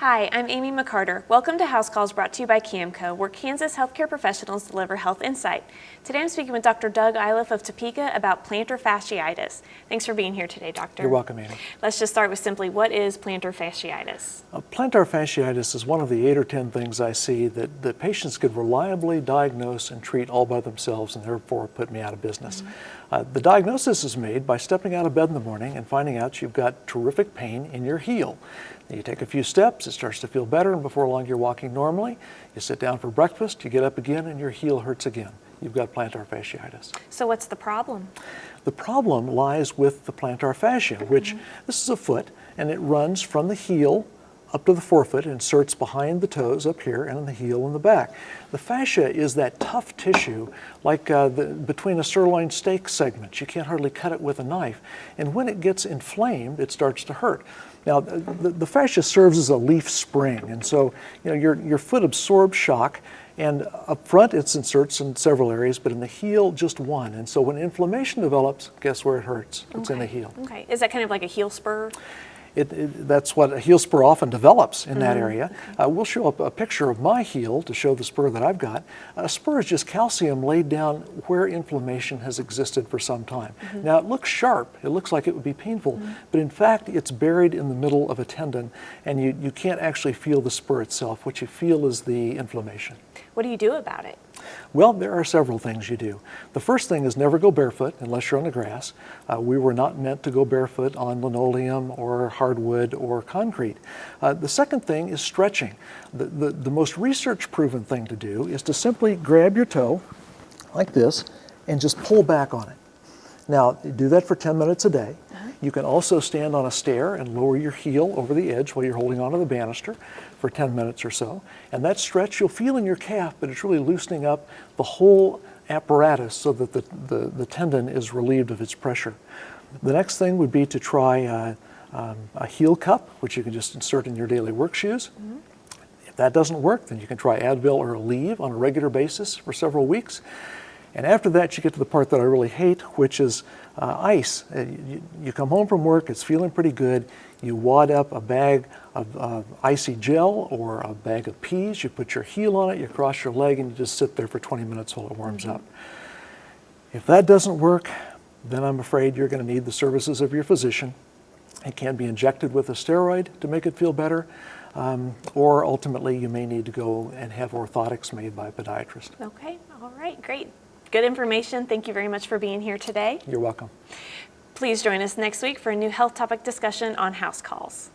Hi, I'm Amy McCarter. Welcome to House Calls, brought to you by KaMMCO, where Kansas healthcare professionals deliver health insight. Today I'm speaking with Dr. Doug Iliff of Topeka about plantar fasciitis. Thanks for being here today, Doctor. You're welcome, Amy. Let's just start with simply, what is plantar fasciitis? Plantar fasciitis is one of the 8 or 10 things I see that patients could reliably diagnose and treat all by themselves, and therefore put me out of business. The diagnosis is made by stepping out of bed in the morning and finding out you've got terrific pain in your heel. You take a few steps, it starts to feel better, and before long you're walking normally. You sit down for breakfast, you get up again, and your heel hurts again. You've got plantar fasciitis. So what's the problem? The problem lies with the plantar fascia, which this is a foot, and it runs from the heel up to the forefoot, inserts behind the toes up here, and in the heel in the back. The fascia is that tough tissue, like between a sirloin steak segment. You can't hardly cut it with a knife. And when it gets inflamed, it starts to hurt. Now, the fascia serves as a leaf spring, and so your foot absorbs shock, and up front it inserts in several areas, but in the heel, just one. And so when inflammation develops, guess where it hurts? It's in the heel. Okay. Is that kind of like a heel spur? That's what a heel spur often develops in that area. We'll show up a picture of my heel to show the spur that I've got. A spur is just calcium laid down where inflammation has existed for some time. Now, it looks sharp. It looks like it would be painful, but in fact, it's buried in the middle of a tendon, and you can't actually feel the spur itself. What you feel is the inflammation. What do you do about it? Well, there are several things you do. The first thing is never go barefoot unless you're on the grass. We were not meant to go barefoot on linoleum or hardwood or concrete. The second thing is stretching. The most research-proven thing to do is to simply grab your toe like this and just pull back on it. Now, do that for 10 minutes a day. You can also stand on a stair and lower your heel over the edge while you're holding onto the banister for 10 minutes or so. And that stretch you'll feel in your calf, but it's really loosening up the whole apparatus so that the tendon is relieved of its pressure. The next thing would be to try a heel cup, which you can just insert in your daily work shoes. If that doesn't work, then you can try Advil or Aleve on a regular basis for several weeks. And after that, you get to the part that I really hate, which is ice. You come home from work, it's feeling pretty good. You wad up a bag of icy gel or a bag of peas. You put your heel on it, you cross your leg, and you just sit there for 20 minutes while it warms up. If that doesn't work, then I'm afraid you're going to need the services of your physician. It can be injected with a steroid to make it feel better, or ultimately you may need to go and have orthotics made by a podiatrist. Okay, all right, great. Good information. Thank you very much for being here today. You're welcome. Please join us next week for a new health topic discussion on House Calls.